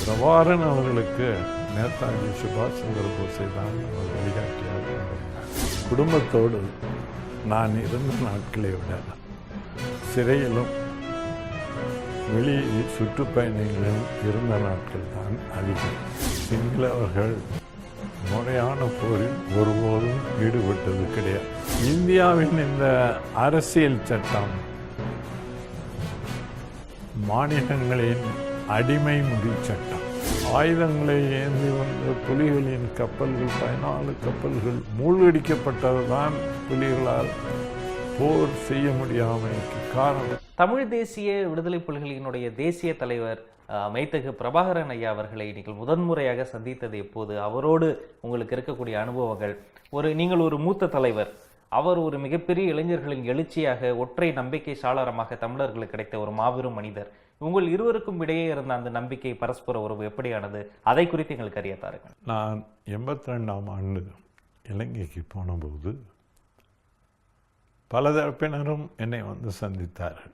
பிரபாகரன் அவர்களுக்கு நேதாஜி சுபாஷ் சந்திர போஸை தான் அவர் வழிகாட்டியாக கொண்டிருந்தார். குடும்பத்தோடு நான் இருந்த நாட்களை விட சிறையிலும் வெளி சுற்றுப்பயணங்களிலும் இருந்த நாட்கள் தான் அதிகம். சிங்களவர்கள் முறையான போரில் ஒருபோதும் ஈடுபட்டது கிடையாது. இந்தியாவின் இந்த அரசியல் சட்டம் மாநிலங்களின் அடிமை முறி சட்டம். ஆயுதங்களை ஏந்தி வந்த புலிகளின் கப்பல்கள் 14 கப்பல்கள் மூழ்கடிக்கப்பட்டதுதான் புலிகளால் போர் செய்ய முடியாமைக்கு காரணம். தமிழ் தேசிய விடுதலை புலிகளினுடைய தேசிய தலைவர் மைத்தகு பிரபாகரன் ஐயா அவர்களை நீங்கள் முதன்முறையாக சந்தித்தது எப்போது? அவரோடு உங்களுக்கு இருக்கக்கூடிய அனுபவங்கள். நீங்கள் ஒரு மூத்த தலைவர், அவர் ஒரு மிகப்பெரிய இளைஞர்களின் எழுச்சியாக ஒற்றை நம்பிக்கை சாளரமாக தமிழர்களுக்கு கிடைத்த ஒரு மாபெரும் மனிதர். உங்கள் இருவருக்கும் இடையே இருந்த அந்த நம்பிக்கை பரஸ்பர உறவு எப்படியானது? அதை குறித்து எங்களுக்கு அறிய தாருங்கள். நான் 82ஆம் ஆண்டு இலங்கைக்கு போனபோது பல தரப்பினரும் என்னை வந்து சந்தித்தார்கள்.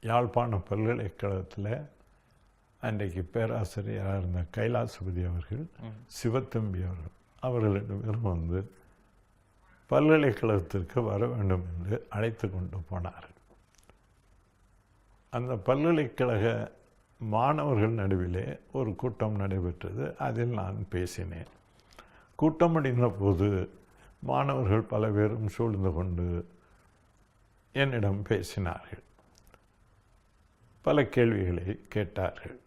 யாழ்ப்பாண பல்கலைக்கழகத்தில் அன்றைக்கு பேராசிரியராக இருந்த கைலாசபதி அவர்கள், சிவத்தம்பி அவர்கள் 2 பேரும் வந்து பல்கலைக்கழகத்திற்கு வர வேண்டும் என்று அழைத்து கொண்டு போனார்கள். அந்த பல்கலைக்கழக மாணவர்கள் நடுவிலே ஒரு கூட்டம் நடைபெற்றது. அதில் நான் பேசினேன். கூட்டம் முடிந்த போது மாணவர்கள் பல பேரும் சூழ்ந்து கொண்டு என்னிடம் பேசினார்கள். பல கேள்விகளை கேட்டார்கள்.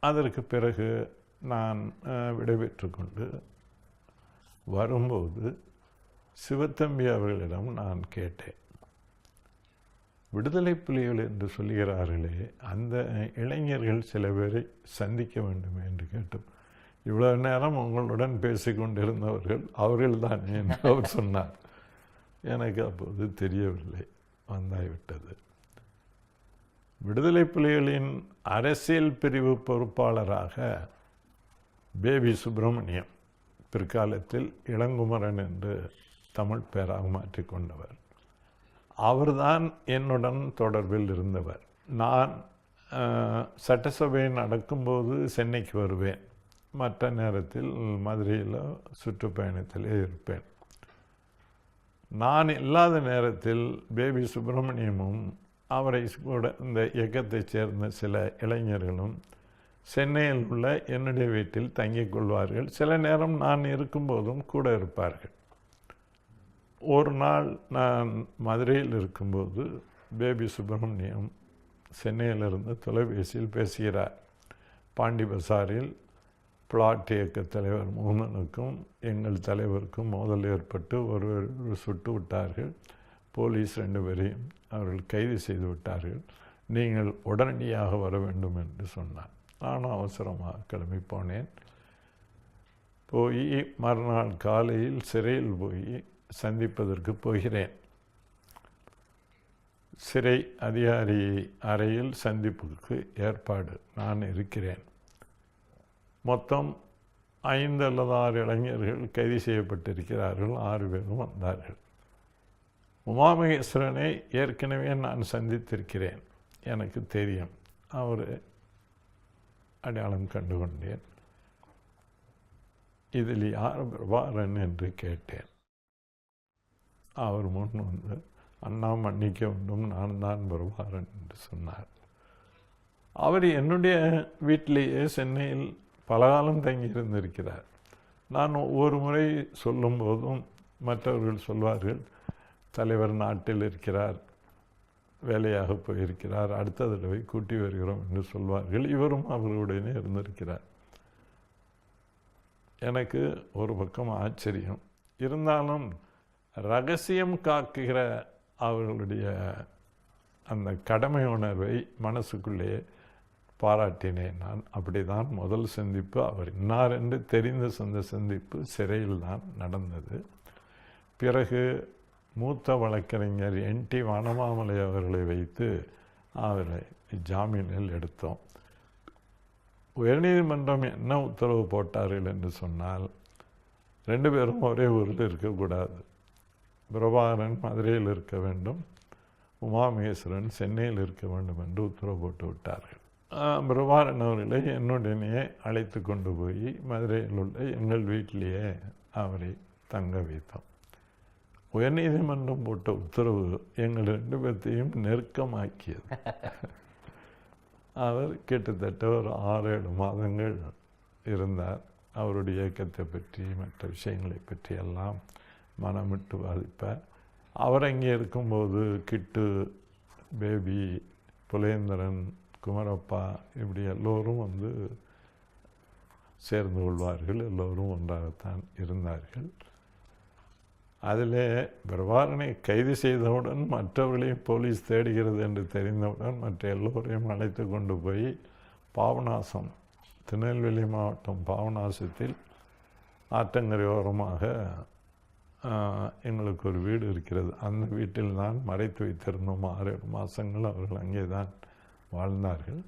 அதற்கு பிறகு நான் விடைபெற்று கொண்டு வரும்போது சிவத்தம்பி அவர்களிடம் நான் கேட்டேன், விடுதலை புலிகள் என்று சொல்லுகிறார்களே, அந்த இளைஞர்கள் சில பேரை சந்திக்க வேண்டும் என்று கேட்டோம். இவ்வளவு நேரம் உங்களுடன் பேசிக்கொண்டிருந்தவர்கள் அவர்கள்தான் என்று அவர் சொன்னார். எனக்கு அப்போது தெரியவில்லை, வந்தாய்விட்டது. விடுதலை புலிகளின் அரசியல் பிரிவு பொறுப்பாளராக பேபி சுப்பிரமணியம், பிற்காலத்தில் இளங்குமரன் என்று தமிழ் பெயராக மாற்றிக்கொண்டவர், அவர்தான் என்னுடன் தொடர்பில் இருந்தவர். நான் சட்டசபை நடக்கும்போது சென்னைக்கு வருவேன், மற்ற நேரத்தில் மதுரையில் சுற்றுப்பயணத்திலே இருப்பேன். நான் இல்லாத நேரத்தில் பேபி சுப்பிரமணியமும் அவரை கூட இந்த இயக்கத்தைச் சேர்ந்த சில இளைஞர்களும் சென்னையில் உள்ள என்னுடைய வீட்டில் தங்கிக் கொள்வார்கள். சில நேரம் நான் இருக்கும்போதும் கூட இருப்பார்கள். ஒரு நாள் நான் மதுரையில் இருக்கும்போது பேபி சுப்பிரமணியம் சென்னையிலிருந்து தொலைபேசியில் பேசுகிறார். பாண்டி பசாரில் பிளாட் இயக்க தலைவர் மோகனுக்கும் எங்கள் தலைவருக்கும் மோதல் ஏற்பட்டு ஒருவர் சுட்டு விட்டார்கள். போலீஸ் 2 பேரையும் அவர்கள் கைது செய்து விட்டார்கள். நீங்கள் உடனடியாக வர வேண்டும் என்று சொன்னார். நானும் அவசரமாக கிளம்பி போனேன். போய் மறுநாள் காலையில் சிறையில் போய் சந்திப்பதற்கு போகிறேன். சிறை அதிகாரி அறையில் சந்திப்புக்கு ஏற்பாடு, நான் இருக்கிறேன். மொத்தம் 5 அல்லது 6 இளைஞர்கள் கைது செய்யப்பட்டிருக்கிறார்கள். 6 பேரும் வந்தார்கள். உமாமகேஸ்வரனை ஏற்கனவே நான் சந்தித்திருக்கிறேன், எனக்கு தெரியும். அவர் அடையாளம் கண்டு கொண்டேன். இதில் யார் பிரபாகரன் என்று கேட்டேன். அவர் முன் வந்து, அண்ணா மன்னிக்க வேண்டும், நான் தான் பிரபாகரன் என்று சொன்னார். அவர் என்னுடைய வீட்டிலேயே சென்னையில் பலகாலம் தங்கியிருந்திருக்கிறார். நான் ஒவ்வொரு முறை சொல்லும்போதும் மற்றவர்கள் சொல்வார்கள், தலைவர் நாட்டில் இருக்கிறார், வேலையாக போயிருக்கிறார், அடுத்த தடவை கூட்டி வருகிறோம் என்று சொல்வார்கள். இவரும் அவர்களுடனே இருந்திருக்கிறார். எனக்கு ஒரு பக்கம் ஆச்சரியம் இருந்தாலும் ரகசியம் காக்குகிற அவர்களுடைய அந்த கடமை உணர்வை மனசுக்குள்ளே பாராட்டினேன். நான் அப்படிதான் முதல் சந்திப்பு, அவர் இன்னார் என்று தெரிந்த சந்திப்பு சிறையில் தான் நடந்தது. பிறகு மூத்த வழக்கறிஞர் NT வனமாமலை அவர்களை வைத்து அவரை ஜாமீனில் எடுத்தோம். உயர்நீதிமன்றம் என்ன உத்தரவு போட்டார்கள் என்று சொன்னால், 2 பேரும் ஒரே ஊரில் இருக்கக்கூடாது. பிரபாகரன் மதுரையில் இருக்க வேண்டும், உமாமகேஸ்வரன் சென்னையில் இருக்க வேண்டும் என்று உத்தரவு போட்டு விட்டார்கள். பிரபாகரன் அவர்களை என்னுடனே அழைத்து கொண்டு போய் மதுரையில் உள்ள எங்கள் வீட்டிலேயே அவரை தங்க வைத்தோம். உயர்நீதிமன்றம் போட்ட உத்தரவு எங்கள் 2 பேர்த்தையும் நெருக்கமாக்கியது. அவர் கிட்டத்தட்ட ஒரு 6-7 மாதங்கள் இருந்தார். அவருடைய இயக்கத்தை பற்றி மற்ற விஷயங்களை பற்றி எல்லாம் மனமிட்டு பாதிப்பார். அவர் அங்கே இருக்கும்போது கிட்டு, பேபி, புலேந்திரன், குமரப்பா இப்படி எல்லோரும் வந்து சேர்ந்து கொள்வார்கள். எல்லோரும் ஒன்றாகத்தான் இருந்தார்கள். அதில் பிரபாகரனை கைது செய்தவுடன் மற்றவர்களையும் போலீஸ் தேடுகிறது என்று தெரிந்தவுடன் மற்ற எல்லோரையும் அழைத்து கொண்டு போய் பாபநாசம், திருநெல்வேலி மாவட்டம் பாபநாசத்தில் ஆற்றங்கரை ஓரமாக எங்களுக்கு ஒரு வீடு இருக்கிறது. அந்த வீட்டில் தான் மறைத்து வைத்திருந்தோம். 6-7 மாதங்கள் அவர்கள் அங்கே தான் வாழ்ந்தார்கள்.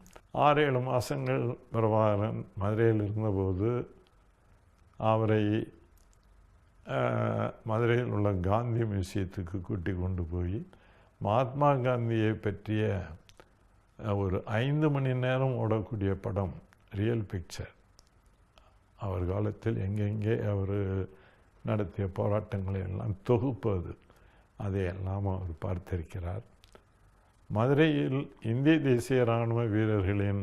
6-7 மாதங்கள் பிரபாகரன் மதுரையில் இருந்தபோது அவரை மதுரையில் உள்ள காந்தி மியூசியத்துக்கு கூட்டி கொண்டு போய் மகாத்மா காந்தியை பற்றிய ஒரு 5 மணி நேரம் ஓடக்கூடிய படம், ரியல் பிக்சர், அவர் காலத்தில் எங்கெங்கே அவர் நடத்திய போராட்டங்களை எல்லாம் தொகுப்பது, அதையெல்லாம் அவர் பார்த்திருக்கிறார். மதுரையில் இந்திய தேசிய இராணுவ வீரர்களின்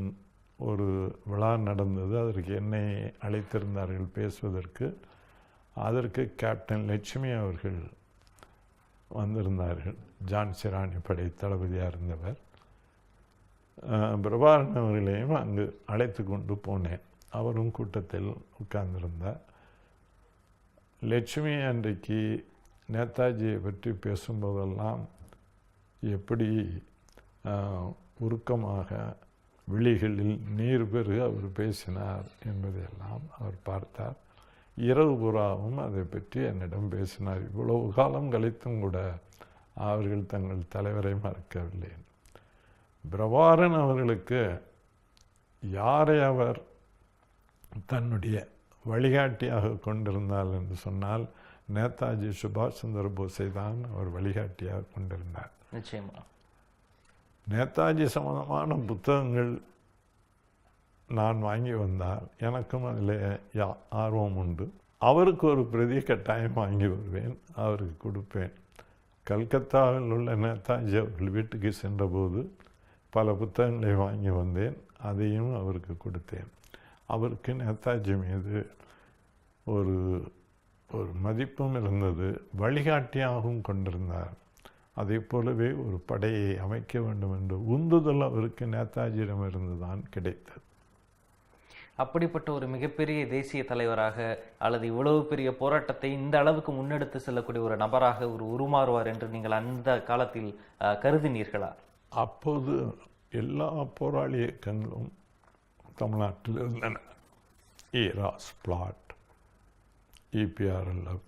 ஒரு விழா நடந்தது. அதற்கு என்னை அழைத்திருந்தார்கள் பேசுவதற்கு. அதற்கு கேப்டன் லட்சுமி அவர்கள் வந்திருந்தார்கள். ஜான்சி ராணி படை தளபதியாக இருந்தவர். பிரபாகரன் அவர்களையும் அங்கு அழைத்து கொண்டு போனேன். அவரும் கூட்டத்தில் உட்கார்ந்திருந்தார். லட்சுமி அன்றைக்கு நேதாஜியை பற்றி பேசும்போதெல்லாம் எப்படி உருக்கமாக விழிகளில் நீர் பெருக அவர் பேசினார் என்பதையெல்லாம் அவர் பார்த்தார். இரவு புறாவும் அதை பற்றி என்னிடம் பேசினார். இவ்வளவு காலம் கழித்தும் கூட அவர்கள் தங்கள் தலைவரை மறக்கவில்லை. பிரபாகரன் அவர்களுக்கு யாரை அவர் தன்னுடைய வழிகாட்டியாக கொண்டிருந்தார் என்று சொன்னால் நேதாஜி சுபாஷ் சந்திர போஸை தான் அவர் வழிகாட்டியாக கொண்டிருந்தார். நிச்சயமா நேதாஜி சம்பந்தமான புத்தகங்கள் நான் வாங்கி வந்தால் எனக்கும் அதில் ஆர்வம் உண்டு. அவருக்கு ஒரு பிரதி கட்டாயம் வாங்கி வருவேன், அவருக்கு கொடுப்பேன். கல்கத்தாவில் உள்ள நேதாஜி அவர்கள் வீட்டுக்கு சென்றபோது பல புத்தகங்களை வாங்கி வந்தேன், அதையும் அவருக்கு கொடுத்தேன். அவருக்கு நேதாஜி மீது ஒரு மதிப்பும் இருந்தது, வழிகாட்டியாகவும் கொண்டிருந்தார். அதே போலவே ஒரு படையை அமைக்க வேண்டும் என்ற உந்துதல் அவருக்கு நேதாஜியிடமிருந்து தான் கிடைத்தது. அப்படிப்பட்ட ஒரு மிகப்பெரிய தேசிய தலைவராக அல்லது இவ்வளவு பெரிய போராட்டத்தை இந்த அளவுக்கு முன்னெடுத்து செல்லக்கூடிய ஒரு நபராக ஒரு உருமாறுவார் என்று நீங்கள் அந்த காலத்தில் கருதினீர்களா? அப்போது எல்லா போராளி இயக்கங்களும் தமிழ்நாட்டில் இருந்தன. ஈராஸ், பிளாட், EPRLF,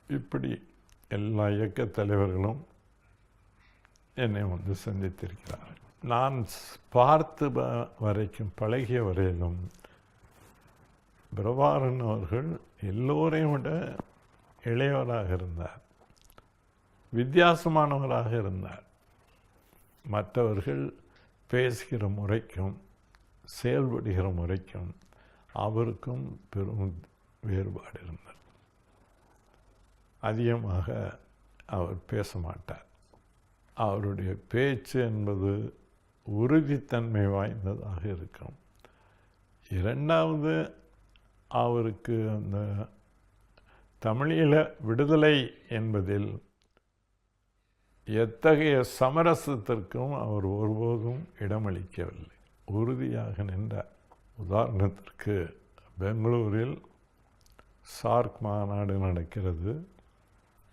இப்படி எல்லா இயக்க தலைவர்களும் என்னை வந்து சந்தித்திருக்கிறார்கள். நான் பார்த்து வரைக்கும் பழகிய வரையிலும் பிரபாகரன் அவர்கள் எல்லோரையும் விட இளையவராக இருந்தார், வித்தியாசமானவராக இருந்தார். மற்றவர்கள் பேசுகிற முறைக்கும் செயல்படுகிற முறைக்கும் அவருக்கும் பெரும் வேறுபாடு இருந்தது. அதிகமாக அவர் பேச மாட்டார். அவருடைய பேச்சு என்பது உறுதித்தன்மை வாய்ந்ததாக இருக்கும். இரண்டாவது, அவருக்கு அந்த தமிழீழ விடுதலை என்பதில் எத்தகைய சமரசத்திற்கும் அவர் ஒருபோதும் இடமளிக்கவில்லை, உறுதியாக நின்றார். உதாரணத்திற்கு பெங்களூரில் சார்க் மாநாடு நடக்கிறது,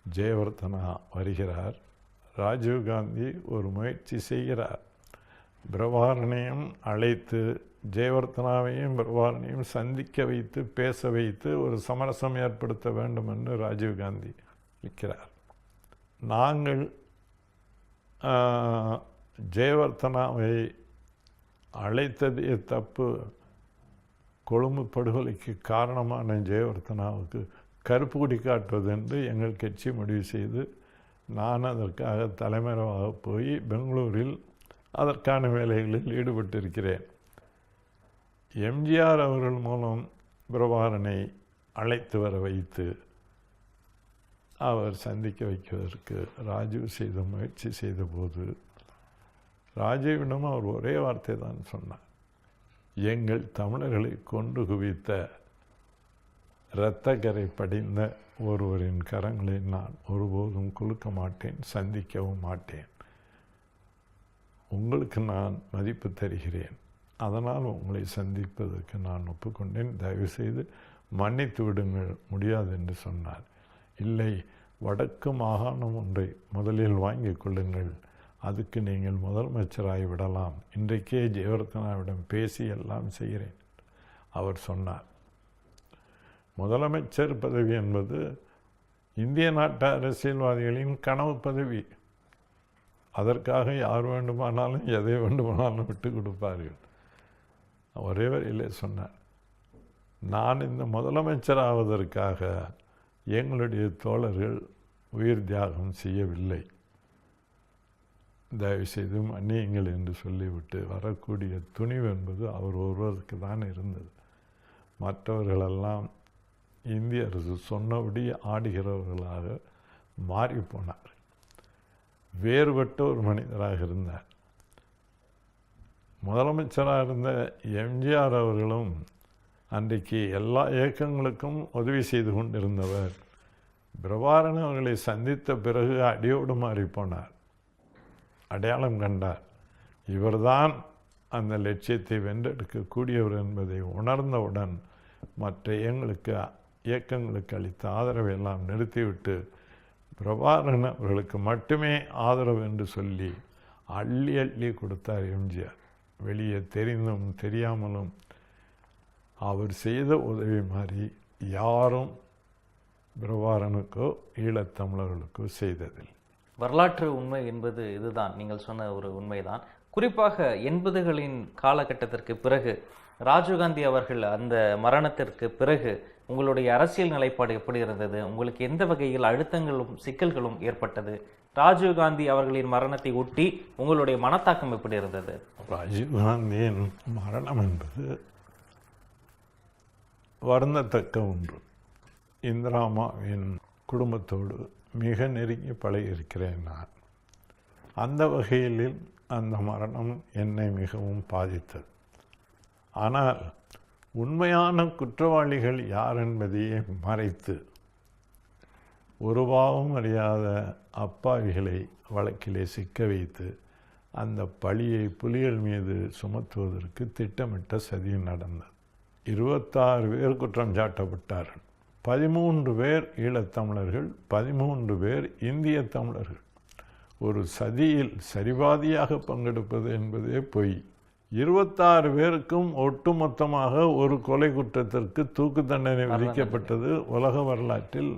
ஜெயவர்தனா வருகிறார், ராஜீவ்காந்தி ஒரு முயற்சி செய்கிறார். பிரபாகரனையும் அழைத்து ஜெயவர்தனாவையும் பிரபாகரனையும் சந்திக்க வைத்து பேச வைத்து ஒரு சமரசம் ஏற்படுத்த வேண்டும் என்று ராஜீவ்காந்தி இருக்கிறார். நாங்கள் ஜெயவர்தனாவை அழைத்ததே தப்பு. கொழும்பு படுகொலைக்கு காரணமான ஜெயவர்தனாவுக்கு கருப்பு கொடி காட்டுவது என்று எங்கள் கட்சி முடிவு செய்து நான் அதற்காக தலைமறைவாக போய் பெங்களூரில் அதற்கான வேலைகளில் ஈடுபட்டிருக்கிறேன். எம்ஜிஆர் அவர்கள் மூலம் பிரபாகரனை அழைத்து வர வைத்து அவர் சந்திக்க வைப்பதற்கு ராஜீவ் முயற்சி செய்தபோது ராஜீவிடம் அவர் ஒரே வார்த்தை தான் சொன்னார். எங்கள் தமிழர்களை கொண்டு குவித்த இரத்தக்கரை படிந்த ஒருவரின் கரங்களை நான் ஒருபோதும் குலுக்க மாட்டேன், சந்திக்கவும் மாட்டேன். உங்களுக்கு நான் மதிப்பு தருகிறேன், அதனால் உங்களை சந்திப்பதற்கு நான் ஒப்புக்கொண்டேன். தயவுசெய்து மன்னித்து விடுங்கள், முடியாது என்று சொன்னார். இல்லை, வடக்கு மாகாணம் ஒன்றை முதலில் வாங்கிக் கொள்ளுங்கள், அதுக்கு நீங்கள் முதலமைச்சராகி விடலாம், இன்றைக்கே ஜெயவர்தனாவிடம் பேசி எல்லாம் செய்கிறேன் அவர் சொன்னார். முதலமைச்சர் பதவி என்பது இந்திய நாட்டு அரசியல்வாதிகளின் கனவு பதவி. அதற்காக யார் வேண்டுமானாலும் எதை வேண்டுமானாலும் விட்டு கொடுப்பார்கள். ஒரே வரையிலே சொன்னார், நான் இந்த முதலமைச்சராவதற்காக எங்களுடைய தோழர்கள் உயிர் தியாகம் செய்யவில்லை, தயவுசெய்து மன்னியுங்கள் என்று சொல்லிவிட்டு வரக்கூடிய துணிவு என்பது அவர் ஒருவருக்கு தான் இருந்தது. மற்றவர்களெல்லாம் இந்திய அரசு சொன்னபடி ஆடுகிறவர்களாக மாறிப்போனார். வேறுபட்ட ஒரு மனிதராக இருந்தார். முதலமைச்சராக இருந்த எம்ஜிஆர் அவர்களும் அன்றைக்கு எல்லா இயக்கங்களுக்கும் உதவி செய்து கொண்டிருந்தவர். பிரபாகரன் அவர்களை சந்தித்த பிறகு அடியோடு மாறிப்போனார். அடையாளம் கண்டார், இவர்தான் அந்த லட்சியத்தை வென்றெடுக்கக்கூடியவர் என்பதை உணர்ந்தவுடன் மற்ற இயக்கங்களுக்கு அளித்த ஆதரவை எல்லாம் நிறுத்திவிட்டு பிரபாகரன் அவர்களுக்கு மட்டுமே ஆதரவு என்று சொல்லி அள்ளி அள்ளி கொடுத்தார் எம்ஜிஆர். வெளியே தெரிந்தும் தெரியாமலும் அவர் செய்த உதவி மாதிரி யாரும் பிரபாகரனுக்கோ ஈழத்தமிழர்களுக்கோ செய்ததில்லை. வரலாற்று உண்மை என்பது இதுதான், நீங்கள் சொன்ன ஒரு உண்மைதான். குறிப்பாக 80களின் காலகட்டத்திற்கு பிறகு ராஜீவ்காந்தி அவர்கள் அந்த மரணத்திற்கு பிறகு உங்களுடைய அரசியல் நிலைப்பாடு எப்படி இருந்தது? உங்களுக்கு எந்த வகையில் அழுத்தங்களும் சிக்கல்களும் ஏற்பட்டது? ராஜீவ்காந்தி அவர்களின் மரணத்தை ஒட்டி உங்களுடைய மனத்தாக்கம் எப்படி இருந்தது? ராஜீவ்காந்தியின் மரணம் என்பது வருந்தத்தக்க ஒன்று. இந்திராமாவின் குடும்பத்தோடு மிக நெருங்கி பழகியிருக்கிறேன் நான். அந்த வகையில் அந்த மரணம் என்னை மிகவும் பாதித்தது. ஆனால் உண்மையான குற்றவாளிகள் யார் என்பதையே மறைத்து ஒரு பாவம் அறியாத அப்பாவிகளை வழக்கிலே சிக்க வைத்து அந்த பழியை புலிகள் மீது சுமத்துவதற்கு திட்டமிட்ட சதி நடந்தது. 26 பேர் குற்றம் சாட்டப்பட்டார்கள். 13 பேர் ஈழத்தமிழர்கள், 13 பேர் இந்திய தமிழர்கள். ஒரு சதியில் சரிபாதியாக பங்கெடுப்பது என்பதே பொய். 26 பேருக்கும் ஒட்டுமொத்தமாக ஒரு கொலை குற்றத்திற்கு தூக்கு தண்டனை விதிக்கப்பட்டது உலக வரலாற்றில்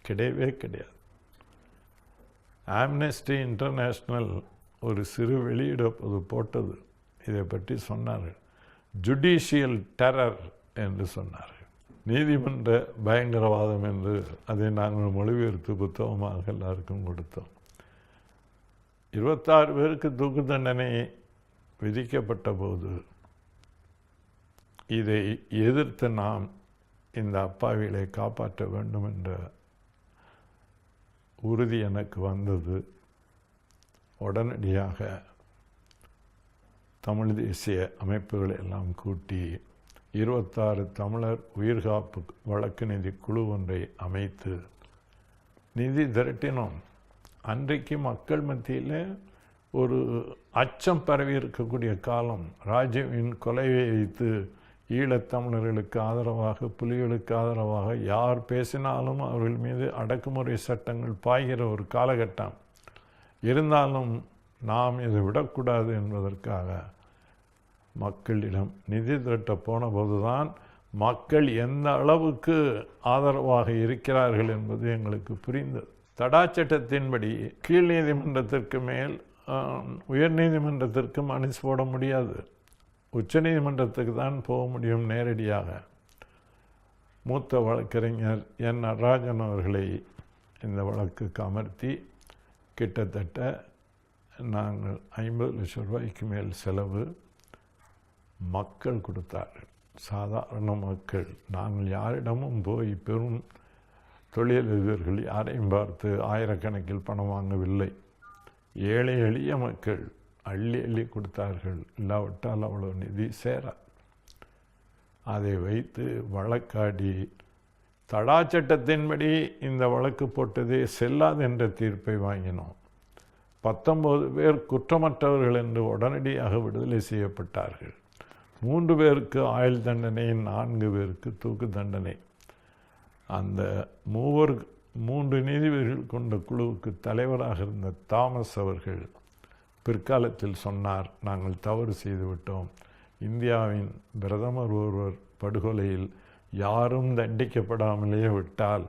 கிடையவே கிடையாது. ஆம்னஸ்டி இன்டர்நேஷ்னல் ஒரு சிறு வெளியிட போட்டது, இதை பற்றி சொன்னார்கள். ஜுடிஷியல் டெரர் என்று சொன்னார்கள். நீதிமன்ற பயங்கரவாதம் என்று அதை நாங்கள் மொழிபெயர்த்து புத்தகமாக எல்லாருக்கும் கொடுத்தோம். 26 பேருக்கு தூக்கு தண்டனை விதிக்கப்பட்ட போது இதை எதிர்த்து நாம் இந்த அப்பாவிகளை காப்பாற்ற வேண்டும் என்ற உறுதி எனக்கு வந்தது. உடனடியாக தமிழ் தேசிய அமைப்புகளை எல்லாம் கூட்டி 26 தமிழர் உயிர்காப்பு வழக்கு நிதி குழு ஒன்றை அமைத்து நிதி திரட்டினோம். அன்றைக்கு மக்கள் மத்தியில் ஒரு அச்சம் பரவி இருக்கக்கூடிய காலம். ராஜீவின் கொலையை வைத்து ஈழத்தமிழர்களுக்கு ஆதரவாக, புலிகளுக்கு ஆதரவாக யார் பேசினாலும் அவர்கள் மீது அடக்குமுறை சட்டங்கள் பாய்கிற ஒரு காலகட்டம். இருந்தாலும் நாம் இதை விடக்கூடாது என்பதற்காக மக்களிடம் நிதி திரட்ட போன போதுதான் மக்கள் எந்த அளவுக்கு ஆதரவாக இருக்கிறார்கள் என்பது எங்களுக்கு புரிந்தது. தடா சட்டத்தின்படி கீழ் நீதிமன்றத்திற்கு மேல் உயர் நீதிமன்றத்திற்கு மனு போட முடியாது. உச்ச நீதிமன்றத்துக்கு தான் போக முடியும் நேரடியாக. மூத்த வழக்கறிஞர் என் நடராஜன் அவர்களை இந்த வழக்குக்கு அமர்த்தி கிட்டத்தட்ட நாங்கள் 50 லட்சம் ரூபாய்க்கு மேல் செலவு மக்கள் கொடுத்தார்கள். சாதாரண மக்கள். நாங்கள் யாரிடமும் போய் பெரும் தொழிலதிபர்கள் யாரையும் பார்த்து ஆயிரக்கணக்கில் பணம் வாங்கவில்லை. ஏழை எளிய மக்கள் அள்ளி அள்ளி கொடுத்தார்கள். இல்லாவிட்டால் அவ்வளோ நிதி சேர. அதை வைத்து வழக்காடி தடா சட்டத்தின்படி இந்த வழக்கு போட்டதே செல்லாது என்ற தீர்ப்பை வாங்கினோம். 19 பேர் குற்றமற்றவர்கள் என்று உடனடியாக விடுதலை செய்யப்பட்டார்கள். 3 பேருக்கு ஆயுள் தண்டனை, 4 பேருக்கு தூக்கு தண்டனை. அந்த 3 நீதிபதிகள் கொண்ட குழுவுக்கு தலைவராக இருந்த தாமஸ் அவர்கள் பிற்காலத்தில் சொன்னார், நாங்கள் தவறு செய்துவிட்டோம். இந்தியாவின் பிரதமர் ஒருவர் படுகொலையில் யாரும் தண்டிக்கப்படாமலேயே விட்டால்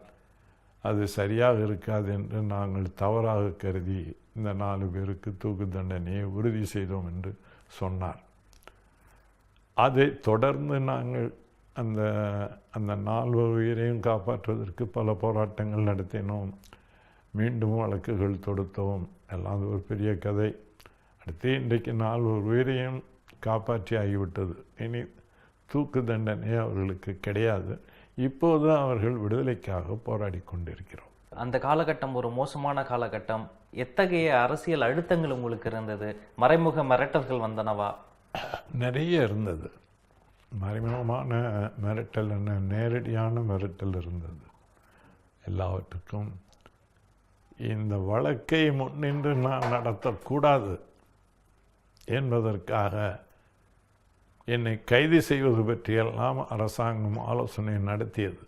அது சரியாக இருக்காது என்று நாங்கள் தவறாக கருதி இந்த 4 பேருக்கு தூக்கு தண்டனையை உறுதி செய்தோம் என்று சொன்னார். அதை தொடர்ந்து நாங்கள் அந்த 4 உயிரையும் காப்பாற்றுவதற்கு பல போராட்டங்கள் நடத்தினோம். மீண்டும் வழக்குகள் தொடுத்தோம். எல்லாம் ஒரு பெரிய கதை. அடுத்து இன்றைக்கு 4 உயிரையும் காப்பாற்றி ஆகிவிட்டது. இனி தூக்கு தண்டனை அவர்களுக்கு கிடையாது. இப்போது அவர்கள் விடுதலைக்காக போராடி கொண்டிருக்கிறோம். அந்த காலகட்டம் ஒரு மோசமான காலகட்டம். எத்தகைய அரசியல் அழுத்தங்கள் உங்களுக்கு இருந்தது? மறைமுக மிரட்டல்கள் வந்தனவா? நிறைய இருந்தது. மறைமுகமான மிரட்டல் என்ன, நேரடியான மிரட்டல் இருந்தது. எல்லாவற்றுக்கும் இந்த வழக்கை முன்னின்று நான் நடத்தக்கூடாது என்பதற்காக என்னை கைது செய்வது பற்றியெல்லாம் அரசாங்கம் ஆலோசனை நடத்தியது.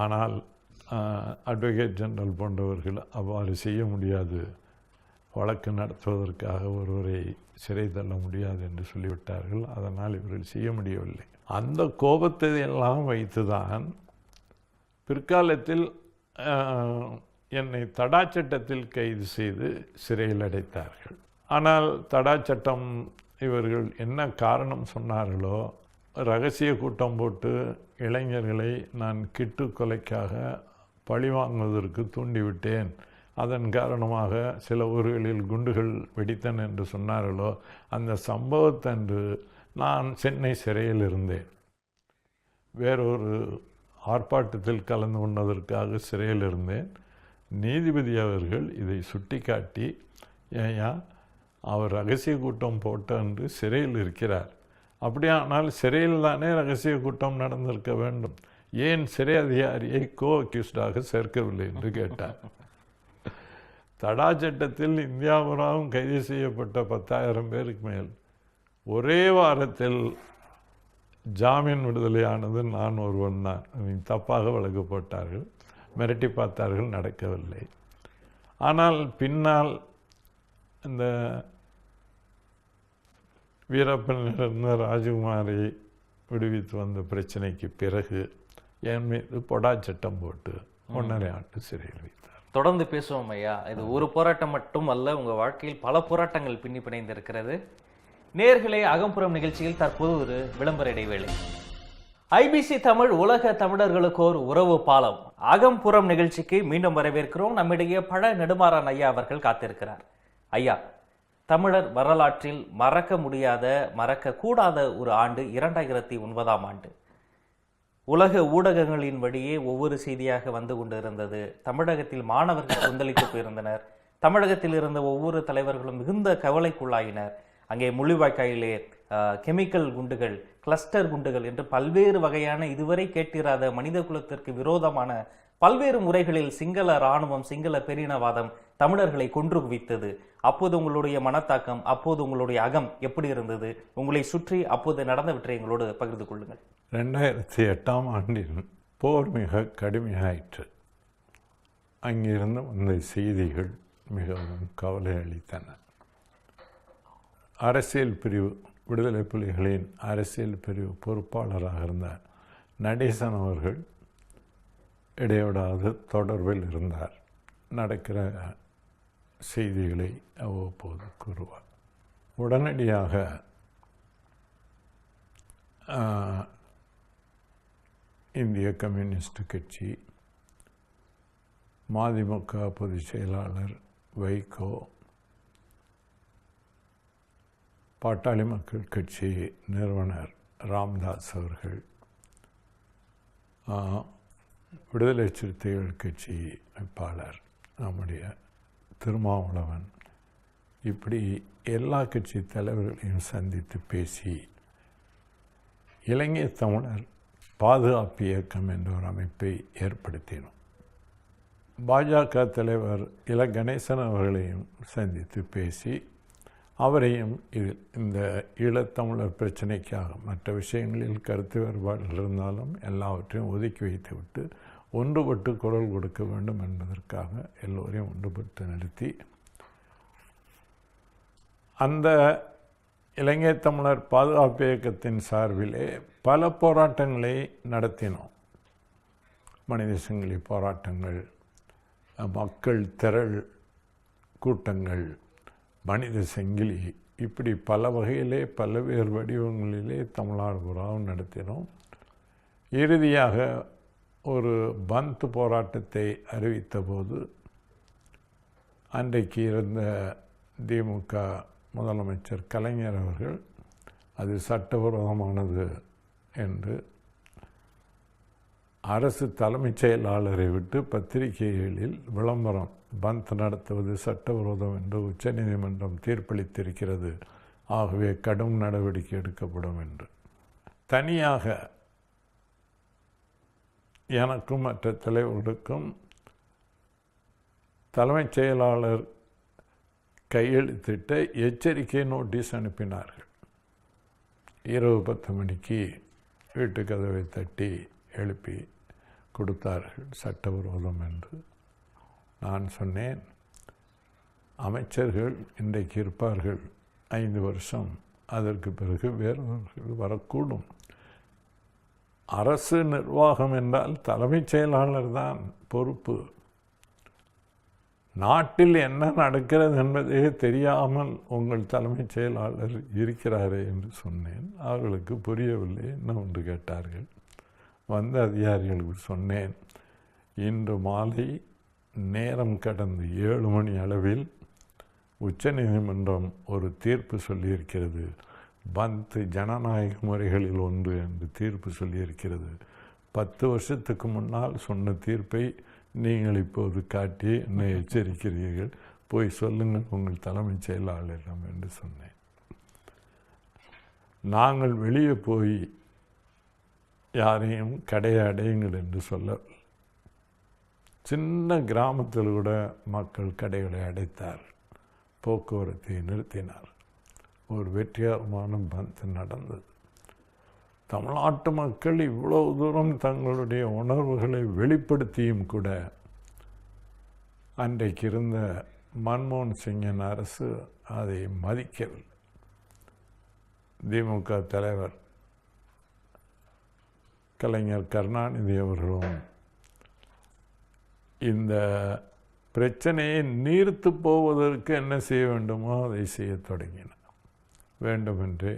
ஆனால் அட்வொகேட் ஜெனரல் போன்றவர்கள் அவ்வாறு செய்ய முடியாது, வழக்கு நடத்துவதற்காக ஒருவரை சிறை தள்ள முடியாது என்று சொல்லிவிட்டார்கள். அதனால் இவர்கள் செய்ய முடியவில்லை. அந்த கோபத்தை எல்லாம் வைத்துதான் பிற்காலத்தில் என்னை தடா சட்டத்தில் கைது செய்து சிறையில் அடைத்தார்கள். ஆனால் தடா சட்டம் இவர்கள் என்ன காரணம் சொன்னார்களோ, இரகசிய கூட்டம் போட்டு இளைஞர்களை நான் கிட்டு கொலைக்காக பழிவாங்குவதற்கு தூண்டிவிட்டேன், அதன் காரணமாக சில ஊர்களில் குண்டுகள் வெடித்தன என்று சொன்னார்களோ, அந்த சம்பவத்தன்று நான் சென்னை சிறையில் இருந்தேன். வேறொரு ஆர்ப்பாட்டத்தில் கலந்து கொண்டதற்காக சிறையில் இருந்தேன். நீதிபதி அவர்கள் இதை சுட்டி காட்டி, ஏயா அவர் ரகசிய கூட்டம் போட்ட என்று சிறையில் இருக்கிறார், அப்படியானால் சிறையில் தானே ரகசிய கூட்டம் நடந்திருக்க வேண்டும், ஏன் சிறை அதிகாரியை அக்யூஸ்டாக சேர்க்கவில்லை என்று கேட்டார். தடா சட்டத்தில் இந்தியாபுராவும் கைது செய்யப்பட்ட 10,000 பேருக்கு மேல் ஒரே வாரத்தில் ஜாமீன் விடுதலையானது நான் ஒருவன் தான். தப்பாக வழக்கு போட்டார்கள், மிரட்டி பார்த்தார்கள், நடக்கவில்லை. ஆனால் பின்னால் இந்த வீரப்பனிலிருந்து ராஜகுமாரை விடுவித்து வந்த பிரச்சனைக்கு பிறகு என் மீது பொடா சட்டம் போட்டு 1.5 ஆண்டு சிறையில் வைத்தார். தொடர்ந்து பேசுவோம் ஐயா. இது ஒரு போராட்டம் மட்டும் அல்ல, உங்கள் வாழ்க்கையில் பல போராட்டங்கள் பின்னி பிணைந்திருக்கிறது. நேயர்களே, அகம்புறம் நிகழ்ச்சியில் தற்போது ஒரு விளம்பர இடைவேளை. ஐபிசி தமிழ் உலக தமிழர்களுக்கோர் உறவு பாலம் அகம்புறம் நிகழ்ச்சிக்கு மீண்டும் வரவேற்கிறோம். நம்மிடையே பழ நெடுமாறன் ஐயா அவர்கள் காத்திருக்கிறார். ஐயா, தமிழர் வரலாற்றில் மறக்க முடியாத, மறக்க கூடாத ஒரு ஆண்டு 2009ஆம் ஆண்டு. உலக ஊடகங்களின் வழியே ஒவ்வொரு செய்தியாக வந்து கொண்டிருந்தது. தமிழகத்தில் மாணவர்கள் கொந்தளித்து போயிருந்தனர். தமிழகத்தில் இருந்த ஒவ்வொரு தலைவர்களும் மிகுந்த கவலைக்குள்ளாயினர். அங்கே முள்ளிவாய்க்காலிலே கெமிக்கல் குண்டுகள், கிளஸ்டர் குண்டுகள் என்று பல்வேறு வகையான இதுவரை கேட்டிராத மனித குலத்திற்கு விரோதமான பல்வேறு முறைகளில் சிங்கள இராணுவம், சிங்கள பேரினவாதம் தமிழர்களை கொன்று குவித்தது. அப்போது உங்களுடைய மனத்தாக்கம், அப்போது உங்களுடைய அகம் எப்படி இருந்தது? உங்களை சுற்றி அப்போது நடந்தவற்றை எங்களோடு பகிர்ந்து கொள்ளுங்கள். 2008ஆம் ஆண்டில் போர் மிக கடுமையாயிற்று. அங்கிருந்து வந்த செய்திகள் மிகவும் கவலை அளித்தன. அரசியல் பிரிவு, விடுதலை புலிகளின் அரசியல் பிரிவு பொறுப்பாளராக இருந்த நடேசன் அவர்கள் இடைவிடாது தொடர்பில் இருந்தார். நடக்கிற செய்திகளை அவ்வப்போது கூறுவார். உடனடியாக இந்திய கம்யூனிஸ்ட் கட்சி, மதிமுக பொதுச் செயலாளர் வைகோ, பாட்டாளி மக்கள் கட்சி நிறுவனர் ராம்தாஸ் அவர்கள், விடுதலை சிறுத்தைகள் கட்சி அமைப்பாளர் நம்முடைய திருமாவளவன், இப்படி எல்லா கட்சி தலைவர்களையும் சந்தித்து பேசி இலங்கை தமிழர் பாதுகாப்பு இயக்கம் என்ற ஒரு அமைப்பை ஏற்படுத்தினோம். பாஜக தலைவர் இல கணேசன் அவர்களையும் சந்தித்து பேசி அவரையும் இந்த ஈழத்தமிழர் பிரச்சனைக்காக, மற்ற விஷயங்களில் கருத்து வேறுபாடுகள் இருந்தாலும் எல்லாவற்றையும் ஒதுக்கி வைத்துவிட்டு ஒன்றுபட்டு குரல் கொடுக்க வேண்டும் என்பதற்காக எல்லோரையும் ஒன்றுபட்டு நிறுத்தி அந்த இலங்கை தமிழர் பாதுகாப்பு இயக்கத்தின் சார்பிலே பல போராட்டங்களை நடத்தினோம். மனித சங்கிலி போராட்டங்கள், மக்கள் திரள் கூட்டங்கள், மனித சங்கிலி, இப்படி பல வகையிலே பல்வேறு வடிவங்களிலே தமிழ்நாடு பூராவும் நடத்தினோம். இறுதியாக ஒரு பந்த் போராட்டத்தை அறிவித்த போது அன்றைக்கு இருந்த திமுக முதலமைச்சர் கலைஞர் அவர்கள் அது சட்டவிரோதமானது என்று அரசு தலைமைச் செயலாளரை விட்டு பத்திரிகைகளில் விளம்பரம், பந்த் நடத்துவது சட்டவிரோதம் என்று உச்சநீதிமன்றம் தீர்ப்பளித்திருக்கிறது, ஆகவே கடும் நடவடிக்கை எடுக்கப்படும் என்று. தனியாக எனக்கும் மற்ற தலைவர்களுக்கும் தலைமைச் செயலாளர் கையெழுத்திட்ட எச்சரிக்கை நோட்டீஸ் அனுப்பினார்கள். இரவு 10 மணிக்கு வீட்டு கதவை தட்டி எழுப்பி கொடுத்தார்கள், சட்டவிரோதம் என்று. நான் சொன்னேன், அமைச்சர்கள் இன்றைக்கு இருப்பார்கள், 5 வருஷம், அதற்கு பிறகு வேறவர்கள் வரக்கூடும். அரசு நிர்வாகம் என்றால் தலைமைச் செயலாளர் தான் பொறுப்பு. நாட்டில் என்ன நடக்கிறது என்பதே தெரியாமல் உங்கள் தலைமைச் செயலாளர் இருக்கிறாரே என்று சொன்னேன். அவர்களுக்கு புரியவில்லை. என்ன ஒன்று கேட்டார்கள். வந்த அதிகாரிகளுக்கு சொன்னேன், இன்று மாலை நேரம் கடந்து 7 மணி அளவில் உச்சநீதிமன்றம் ஒரு தீர்ப்பு சொல்லியிருக்கிறது. பந்த் ஜனநாயக முறைகளில் ஒன்று என்று தீர்ப்பு சொல்லியிருக்கிறது. 10 வருஷத்துக்கு முன்னால் சொன்ன தீர்ப்பை நீங்கள் இப்போது காட்டி என்னை எச்சரிக்கிறீர்கள், போய் சொல்லுங்கள் உங்கள் தலைமைச் செயலாளரிடம் என்று சொன்னேன். நாங்கள் வெளியே போய் யாரையும் கடையை அடையுங்கள் என்று சொல்ல, சின்ன கிராமத்தில் கூட மக்கள் கடைகளை அடைத்தார், போக்குவரத்தை நிறுத்தினார். ஒரு வெற்றிகரமான பந்த் நடந்தது. தமிழ்நாட்டு மக்கள் இவ்வளவு தூரம் தங்களுடைய உணர்வுகளை வெளிப்படுத்தியும் கூட அன்றைக்கு இருந்த மன்மோகன் சிங்கின் அரசு அதை மதிக்கவில்லை. திமுக தலைவர் கலைஞர் கருணாநிதி அவர்களும் இந்த பிரச்சனையை நீர்த்து போவதற்கு என்ன செய்ய வேண்டுமோ அதை செய்ய தொடங்கினார். வேண்டுமென்று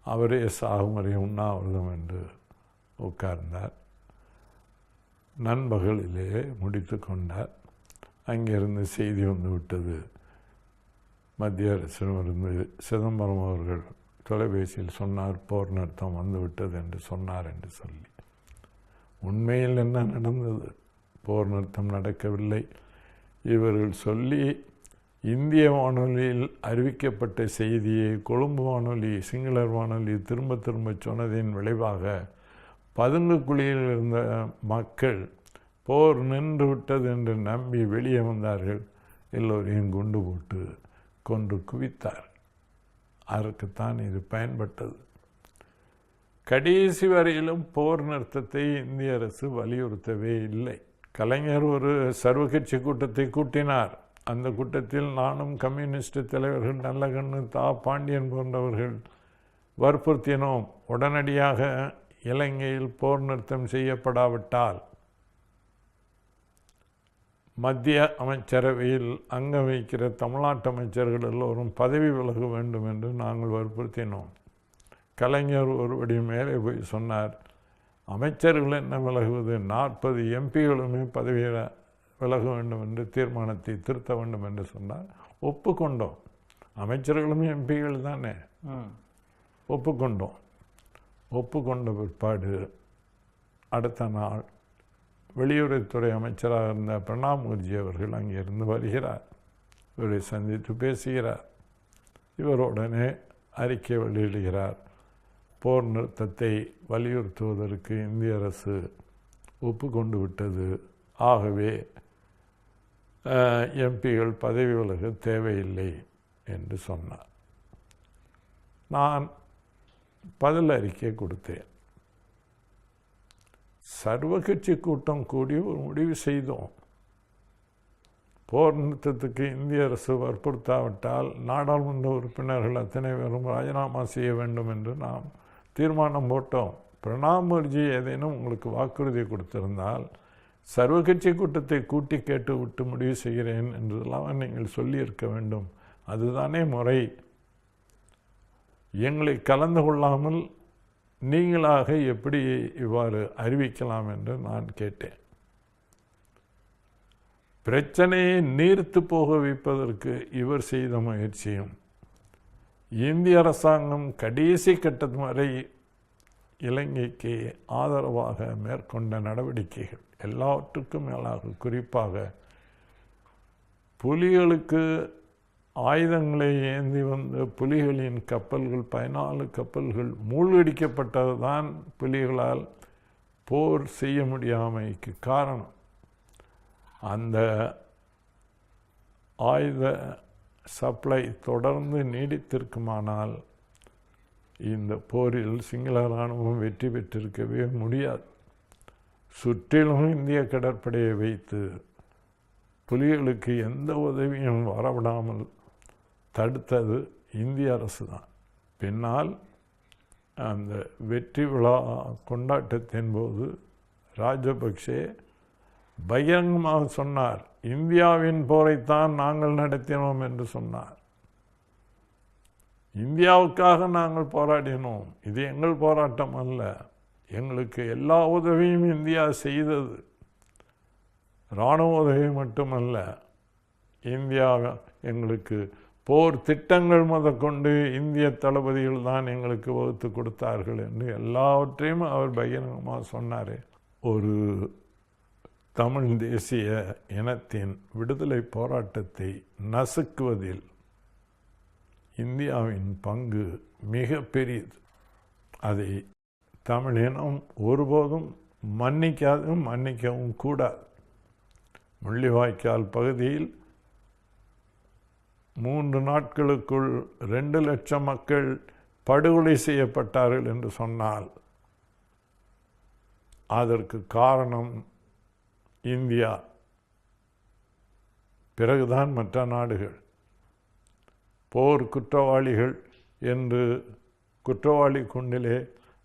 அவரே சாகுமறை உண்ணாவிரதம் என்று உட்கார்ந்தார். நண்பகலிலே முடித்து கொண்டார். அங்கிருந்து செய்தி வந்து விட்டது, மத்திய அரசிடமிருந்து சிதம்பரம் அவர்கள் தொலைபேசியில் சொன்னார், போர் நிறுத்தம் வந்துவிட்டது என்று சொன்னார் என்று சொல்லி. உண்மையில் என்ன நடந்தது? போர் நிறுத்தம் நடக்கவில்லை. இவர்கள் சொல்லி இந்திய வானொலியில் அறிவிக்கப்பட்ட செய்தியை கொழும்பு வானொலி, சிங்களர் வானொலி திரும்ப திரும்ப சொன்னதின் விளைவாக பதுங்கு குழியில் இருந்த மக்கள் போர் நின்று விட்டது என்று நம்பி வெளியே வந்தார்கள். எல்லோரையும் குண்டு போட்டு கொன்று குவித்தார். அதற்குத்தான் இது பயன்பட்டது. கடைசி வரையிலும் போர் நிறுத்தத்தை இந்திய அரசு வலியுறுத்தவே இல்லை. கலைஞர் ஒரு சர்வகட்சி கூட்டத்தை கூட்டினார். அந்த கூட்டத்தில் நானும் கம்யூனிஸ்ட் தலைவர்கள் நல்லகண்ணு, தா பாண்டியன் போன்றவர்கள் வற்புறுத்தினோம், உடனடியாக இலங்கையில் போர் நிறுத்தம் செய்யப்படாவிட்டால் மத்திய அமைச்சரவையில் அங்கம் வகிக்கிற தமிழ்நாட்டு அமைச்சர்கள் எல்லோரும் பதவி விலக வேண்டும் என்று நாங்கள் வற்புறுத்தினோம். கலைஞர் ஒருபடி மேலே போய் சொன்னார், அமைச்சர்கள் என்ன விலகுவது, 40 எம்பிகளுமே பதவி விலக வேண்டும் என்று தீர்மானத்தை திருத்த வேண்டும் என்று சொன்னார். ஒப்புக்கொண்டோம். அமைச்சர்களும் எம்பிகள் தானே. ஒப்புக்கொண்டோம். ஒப்புக்கொண்ட பிற்பாடு அடுத்த நாள் வெளியுறவுத்துறை அமைச்சராக இருந்த பிரணாப் முகர்ஜி அவர்கள் அங்கிருந்து வருகிறார். இவரை சந்தித்து பேசுகிறார். இவர் உடனே அறிக்கை வெளியிடுகிறார். போர் நிறுத்தத்தை வலியுறுத்துவதற்கு இந்திய அரசு ஒப்புக்கொண்டு விட்டது. ஆகவே எம்பிகள் பதவி விலக தேவையில்லை என்று சொன்னார். நான் பதில் அறிக்கை கொடுத்தேன். சர்வகட்சி கூட்டம் கூடி ஒரு முடிவு செய்தோம். போர் நிறுத்தத்துக்கு இந்திய அரசு வற்புறுத்தாவிட்டால் நாடாளுமன்ற உறுப்பினர்கள் அத்தனை பேரும் ராஜினாமா செய்ய வேண்டும் என்று நாம் தீர்மானம் போட்டோம். பிரணாப் முகர்ஜி ஏதேனும் உங்களுக்கு வாக்குறுதி கொடுத்திருந்தால் சர்வகட்சி கூட்டத்தை கூட்டி கேட்டு விட்டு முடிவு செய்கிறேன் என்றெல்லாம் நீங்கள் சொல்லியிருக்க வேண்டும். அதுதானே முறை. எங்களை கலந்து கொள்ளாமல் நீங்களாக எப்படி இவ்வாறு அறிவிக்கலாம் என்று நான் கேட்டேன். பிரச்சனையை நீர்த்து போக வைப்பதற்கு இவர் செய்த முயற்சியும் இந்திய அரசாங்கம் கடைசி கட்டம் வரை இலங்கைக்கு ஆதரவாக மேற்கொண்ட நடவடிக்கைகள் எல்லாவற்றுக்கும் மேலாக குறிப்பாக புலிகளுக்கு ஆயுதங்களை ஏந்தி வந்த புலிகளின் கப்பல்கள் 14 கப்பல்கள் மூழ்கடிக்கப்பட்டதுதான் புலிகளால் போர் செய்ய முடியாமைக்கு காரணம். அந்த ஆயுத சப்ளை தொடர்ந்து நீடித்திருக்குமானால் இந்த போரில் சிங்கள இராணுவம் வெற்றி பெற்றிருக்கவே முடியாது. சுற்றிலும் இந்திய கடற்படையை வைத்து புலிகளுக்கு எந்த உதவியும் வரவிடாமல் தடுத்தது இந்திய அரசு தான். பின்னால் அந்த வெற்றி விழா கொண்டாட்டத்தின் போது ராஜபக்சே பகிரங்கமாக சொன்னார், இந்தியாவின் போரைத்தான் நாங்கள் நடத்தினோம் என்று சொன்னார். இந்தியாவுக்காக நாங்கள் போராடினோம், இது எங்கள் போராட்டம் அல்ல. எங்களுக்கு எல்லா உதவியும் இந்தியா செய்தது. இராணுவ உதவி மட்டுமல்ல, இந்தியா எங்களுக்கு போர் திட்டங்கள் முதற்கொண்டு இந்திய தளபதிகள் தான் எங்களுக்கு வகுத்து கொடுத்தார்கள் என்று எல்லாவற்றையும் அவர் பகிரங்கமாக சொன்னார். ஒரு தமிழ் தேசிய இனத்தின் விடுதலை போராட்டத்தை நசுக்குவதில் இந்தியாவின் பங்கு மிக பெரியது. அதை தமிழினம் ஒருபோதும் மன்னிக்கவும் கூடாது. முள்ளிவாய்க்கால் பகுதியில் 3 நாட்களுக்குள் 2 லட்சம் மக்கள் படுகொலை செய்யப்பட்டார்கள் என்று சொன்னால் அதற்கு காரணம் இந்தியா, பிறகுதான் மற்ற நாடுகள். போர் குற்றவாளிகள் என்று குற்றவாளி குண்டிலே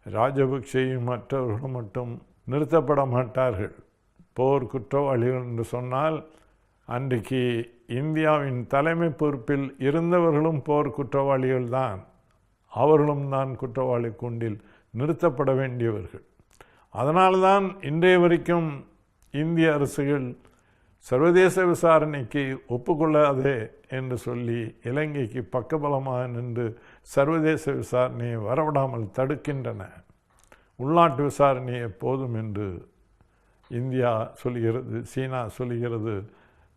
ராஜபக்சேயும் மற்றவர்களும் மட்டும் நிறுத்தப்பட மாட்டார்கள். போர் குற்றவாளிகள் என்று சொன்னால் அன்றைக்கு இந்தியாவின் தலைமை பொறுப்பில் இருந்தவர்களும் போர் குற்றவாளிகள் தான். அவர்களும் தான் குற்றவாளி கூண்டில் நிறுத்தப்பட வேண்டியவர்கள். அதனால்தான் இன்றைய வரைக்கும் இந்திய அரசுகள் சர்வதேச விசாரணைக்கு ஒப்புக்கொள்ளாதே என்று சொல்லி இலங்கைக்கு பக்கபலமாக நின்று சர்வதேச விசாரணையை வரவிடாமல் தடுக்கின்றன. உள்நாட்டு விசாரணையை போதும் என்று இந்தியா சொல்கிறது, சீனா சொல்கிறது,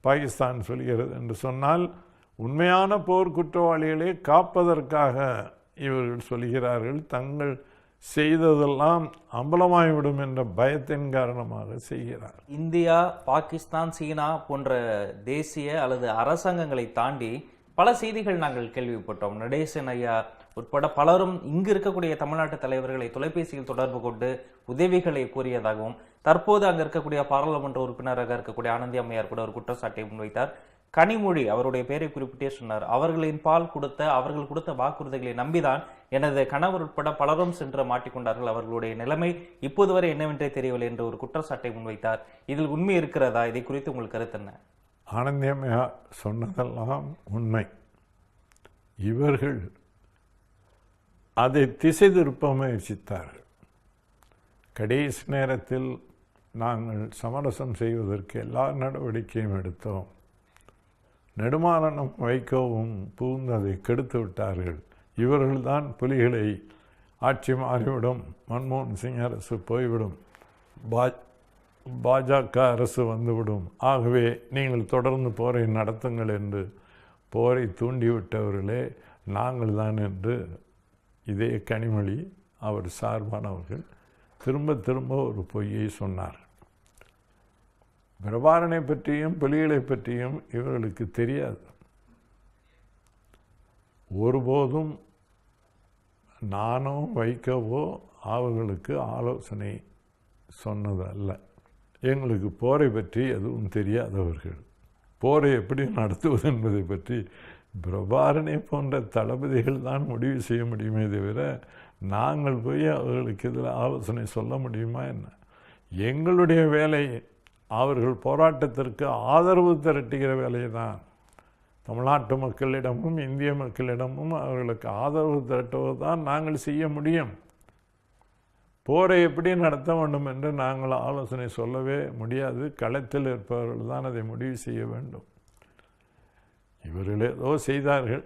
பாகிஸ்தான் சொல்கிறது என்று சொன்னால் உண்மையான போர் குற்றவாளிகளை காப்பதற்காக இவர்கள் சொல்கிறார்கள். தங்கள் செய்ததெல்லாம் அம்பலமாகிவிடும் என்ற பயத்தின் காரணமாக செய்கிறார். இந்தியா, பாகிஸ்தான், சீனா போன்ற தேசிய அல்லது அரசாங்கங்களை தாண்டி பல செய்திகள் நாங்கள் கேள்விப்பட்டோம். நடேசன் ஐயா உட்பட பலரும் இங்கு இருக்கக்கூடிய தமிழ்நாட்டு தலைவர்களை தொலைபேசியில் தொடர்பு கொண்டு உதவிகளை கூறியதாகவும், தற்போது அங்க இருக்கக்கூடிய பாராளுமன்ற உறுப்பினராக இருக்கக்கூடிய ஆனந்தி அம்மையார் கூட ஒரு குற்றச்சாட்டை முன்வைத்தார். கனிமொழி அவருடைய பெயரை குறிப்பிட்டே சொன்னார், அவர்கள் கொடுத்த வாக்குறுதிகளை நம்பிதான் எனது கணவர் உட்பட பலரும் சென்று மாட்டிக்கொண்டார்கள், அவர்களுடைய நிலைமை இப்போது வரை என்னவென்றே தெரியவில்லை என்ற ஒரு குற்றச்சாட்டை முன்வைத்தார். இதில் உண்மை இருக்கிறதா? இதை குறித்து உங்களுக்கு கருத்து என்ன? ஆனந்தி அம்மையார் சொன்னதெல்லாம் உண்மை. இவர்கள் அதை திசை திருப்ப முயற்சித்தார்கள். கடைசி நேரத்தில் நாங்கள் சமரசம் செய்வதற்கு எல்லா நடவடிக்கையும் எடுத்தோம். நெடுமாறனும் வைகோவும் புகுந்து அதை கெடுத்து விட்டார்கள். இவர்கள்தான் புலிகளை, ஆட்சி மாறிவிடும், மன்மோகன் சிங் அரசு போய்விடும், பாஜக அரசு வந்துவிடும், ஆகவே நீங்கள் தொடர்ந்து போரை நடத்துங்கள் என்று போரை தூண்டிவிட்டவர்களே நாங்கள் தான் என்று இதே கனிமொழி அவர் சார்பானவர்கள் திரும்ப திரும்ப ஒரு பொய்யை சொன்னார். பிரபாரனை பற்றியும் புலிகளை பற்றியும் இவர்களுக்கு தெரியாது. ஒருபோதும் நானோ வைகவோ அவர்களுக்கு ஆலோசனை சொன்னது அல்ல. எங்களுக்கு போரை பற்றி எதுவும் தெரியாதவர்கள். போரை எப்படி நடத்துவது என்பதை பற்றி பிரபாரனை போன்ற தளபதிகள் தான் முடிவு செய்ய முடியுமே தவிர நாங்கள் போய் அவர்களுக்கு இதில் ஆலோசனை சொல்ல முடியுமா என்ன? எங்களுடைய வேலை அவர்கள் போராட்டத்திற்கு ஆதரவு திரட்டுகிற வேலை தான். தமிழ்நாட்டு மக்களிடமும் இந்திய மக்களிடமும் அவர்களுக்கு ஆதரவு திரட்டுவது தான் நாங்கள் செய்ய முடியும். போரை எப்படி நடத்த வேண்டும் என்று நாங்கள் ஆலோசனை சொல்லவே முடியாது. களத்தில் இருப்பவர்கள் தான் அதை முடிவு செய்ய வேண்டும். இவர்கள் ஏதோ செய்தார்கள்,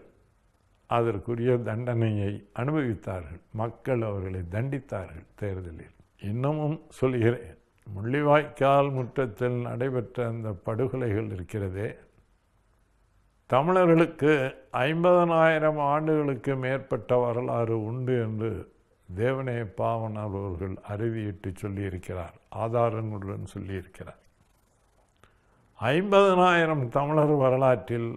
அதற்குரிய தண்டனையை அனுபவித்தார்கள். மக்கள் அவர்களை தண்டித்தார்கள் தேர்தலில். இன்னமும் சொல்கிறேன், முள்ளிவாய்க்கால் முற்றத்தில் நடைபெற்ற அந்த படுகொலைகள் இருக்கிறதே, தமிழர்களுக்கு 50,000 ஆண்டுகளுக்கு மேற்பட்ட வரலாறு உண்டு என்று தேவனே பாவன் அவர்கள் அறுதியிட்டு சொல்லியிருக்கிறார், ஆதாரங்களுடன் சொல்லியிருக்கிறார். 50,000 தமிழர் வரலாற்றில்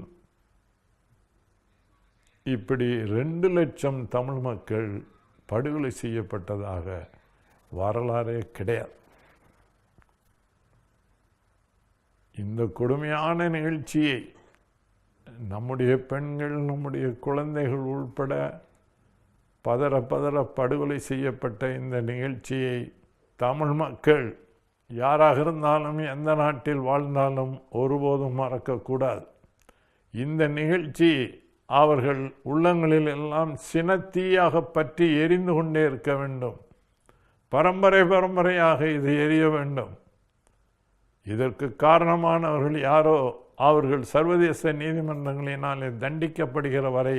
இப்படி 2 லட்சம் தமிழ் மக்கள் படுகொலை செய்யப்பட்டதாக வரலாறே கிடையாது. இந்த கொடுமையான நிகழ்ச்சியை நம்முடைய பெண்கள், நம்முடைய குழந்தைகள் உள்பட பதற படுகொலை செய்யப்பட்ட இந்த நிகழ்ச்சியை தமிழ் மக்கள் யாராக இருந்தாலும் எந்த நாட்டில் வாழ்ந்தாலும் ஒருபோதும் மறக்கக்கூடாது. இந்த நிகழ்ச்சி அவர்கள் உள்ளங்களில் எல்லாம் சினத்தீயாக பற்றி எரிந்து கொண்டே இருக்க வேண்டும். பரம்பரையாக இது எரிய வேண்டும். இதற்கு காரணமானவர்கள் யாரோ அவர்கள் சர்வதேச நீதிமன்றங்களினாலே தண்டிக்கப்படுகிற வரை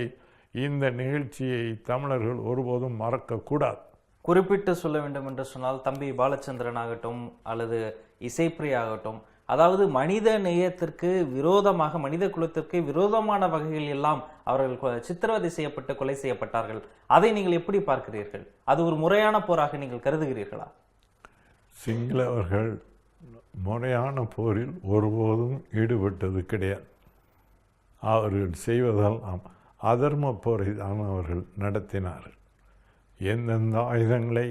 இந்த நிகழ்ச்சியை தமிழர்கள் ஒருபோதும் மறக்கக்கூடாது. குறிப்பிட்டு சொல்ல வேண்டும் என்று சொன்னால் தம்பி பாலச்சந்திரன் ஆகட்டும் அல்லது இசைப்பிரியா ஆகட்டும், அதாவது மனித நேயத்திற்கு விரோதமாக, மனித குலத்திற்கு விரோதமான வகையில் எல்லாம் அவர்கள் சித்திரவதை செய்யப்பட்டு கொலை செய்யப்பட்டார்கள். அதை நீங்கள் எப்படி பார்க்கிறீர்கள்? அது ஒரு முறையான போராக நீங்கள் கருதுகிறீர்களா? சிங்களவர்கள் முறையான போரில் ஒருபோதும் ஈடுபட்டது கிடையாது. அவர்கள் செய்வதெல்லாம் அதர்ம போரை தான் அவர்கள் நடத்தினார்கள். எந்தெந்த ஆயுதங்களை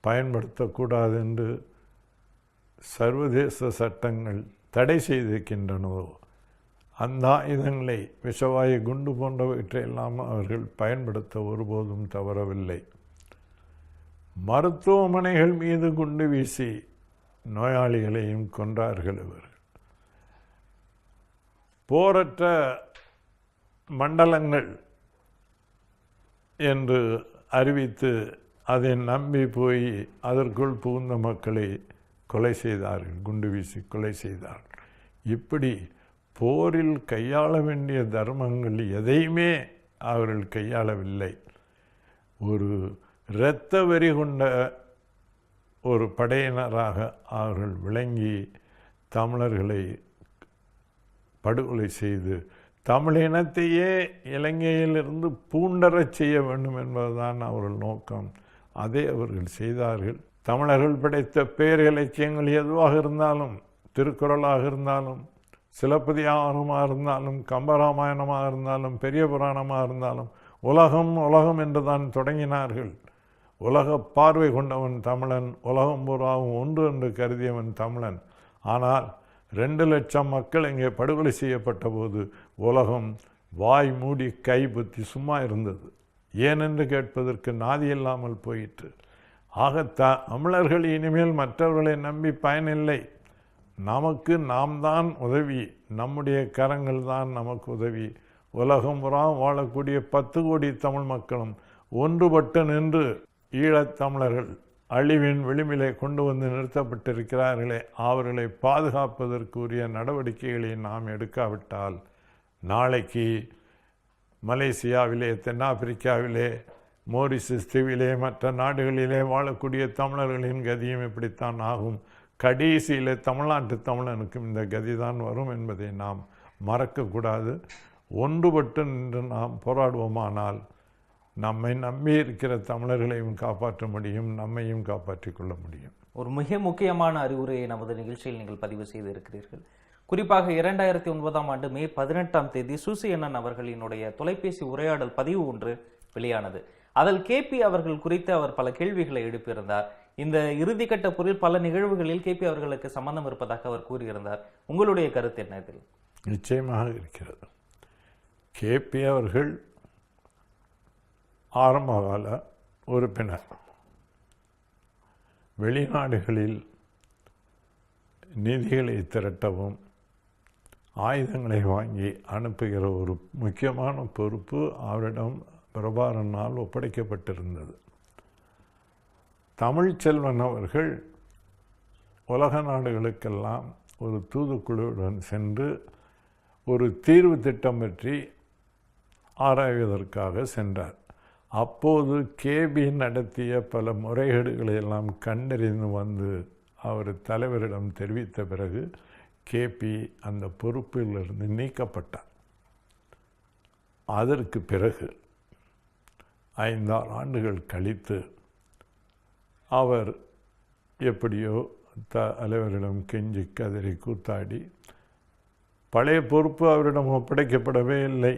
பயன்படுத்தக்கூடாது என்று சர்வதேச சட்டங்கள் தடை செய்திருக்கின்றனவோ அந்த ஆயுதங்களை, விஷவாயு குண்டு போன்றவற்றையெல்லாம் அவர்கள் பயன்படுத்த ஒருபோதும் தவறவில்லை. மருத்துவமனைகள் மீது குண்டு வீசி நோயாளிகளையும் கொன்றார்கள். இவர்கள் போரற்ற மண்டலங்கள் என்று அறிவித்து அதை நம்பி போய் அதற்குள் புகுந்த மக்களை கொலை செய்தார்கள், குண்டு வீசி கொலை செய்தார்கள். இப்படி போரில் கையாள வேண்டிய தர்மங்கள் எதையுமே அவர்கள் கையாளவில்லை. ஒரு இரத்த வெறி கொண்ட ஒரு படையினராக அவர்கள் விளங்கி தமிழர்களை படுகொலை செய்து தமிழினத்தையே இலங்கையிலிருந்து பூண்டரச் செய்ய வேண்டும் என்பதுதான் அவர்கள் நோக்கம். அதை அவர்கள் செய்தார்கள். தமிழர்கள் படைத்த பேர் இலக்கியங்கள் எதுவாக இருந்தாலும், திருக்குறளாக இருந்தாலும், சிலப்பதிகாரமாக இருந்தாலும், கம்பராமாயணமாக இருந்தாலும், பெரிய புராணமாக இருந்தாலும், உலகம் என்று தான் தொடங்கினார்கள். உலக பார்வை கொண்டவன் தமிழன், உலகம் பூராவும் ஒன்று என்று கருதியவன் தமிழன். ஆனால் 2 லட்சம் மக்கள் இங்கே படுகொலை செய்யப்பட்ட போது உலகம் வாய் மூடி கை புத்தி சும்மா இருந்தது. ஏனென்று கேட்பதற்கு நாதி இல்லாமல் போயிற்று. ஆக தமிழர்கள் இனிமேல் மற்றவர்களை நம்பி பயனில்லை. நமக்கு நாம் தான் உதவி, நம்முடைய கரங்கள் தான் நமக்கு உதவி. உலகம் புறா வாழக்கூடிய 10 கோடி தமிழ் மக்களும் ஒன்றுபட்டு நின்று ஈழத்தமிழர்கள் அழிவின் விளிம்பிலே கொண்டு வந்து நிறுத்தப்பட்டிருக்கிறார்களே, அவர்களை பாதுகாப்பதற்குரிய நடவடிக்கைகளை நாம் எடுக்காவிட்டால் நாளைக்கு மலேசியாவிலே, தென்னாப்பிரிக்காவிலே, மோரிசஸ் தீவிலே, மற்ற நாடுகளிலே வாழக்கூடிய தமிழர்களின் கதியும் இப்படித்தான் ஆகும். கடைசியில் தமிழ்நாட்டு தமிழனுக்கும் இந்த கதி தான் வரும் என்பதை நாம் மறக்கக்கூடாது. ஒன்றுபட்டு நின்று நாம் போராடுவோமானால் நம்மை நம்பி இருக்கிற தமிழர்களையும் காப்பாற்ற முடியும், நம்மையும் காப்பாற்றிக் கொள்ள முடியும். ஒரு மிக முக்கியமான அறிவுரையை நமது நிகழ்ச்சியில் நீங்கள் பதிவு செய்திருக்கிறீர்கள். குறிப்பாக 2009ஆம் ஆண்டு மே 18ஆம் தேதி சூசியண்ணன் அவர்களினுடைய தொலைபேசி உரையாடல் பதிவு ஒன்று வெளியானது. அதில் கேபி அவர்கள் குறித்து அவர் பல கேள்விகளை எழுப்பியிருந்தார். இந்த இறுதிக்கட்ட பொருள் பல நிகழ்வுகளில் கேபி அவர்களுக்கு சம்பந்தம் இருப்பதாக அவர் கூறியிருந்தார். உங்களுடைய கருத்து என்ன இதில்? நிச்சயமாக இருக்கிறது. கேபி அவர்கள் ஆரம்பகால உறுப்பினர். வெளிநாடுகளில் நிதிகளை திரட்டவும் ஆயுதங்களை வாங்கி அனுப்புகிற ஒரு முக்கியமான பொறுப்பு அவரிடம் பிரபாரனால் ஒப்படைக்கப்பட்டிருந்தது. தமிழ்ச்செல்வன் அவர்கள் உலக நாடுகளுக்கெல்லாம் ஒரு தூதுக்குழுவுடன் சென்று ஒரு தீர்வு திட்டம் பற்றி ஆராய்வதற்காக சென்றார். அப்போது கேபி நடத்திய பல முறைகேடுகளை எல்லாம் கண்டறிந்து வந்து அவர் தலைவரிடம் தெரிவித்த பிறகு கேபி அந்த பொறுப்பிலிருந்து நீக்கப்பட்டார். அதற்கு பிறகு 5-6 ஆண்டுகள் கழித்து அவர் எப்படியோ தலைவரிடம் கெஞ்சி கதறி கூத்தாடி பழைய பொறுப்பு அவரிடம் ஒப்படைக்கப்படவே இல்லை.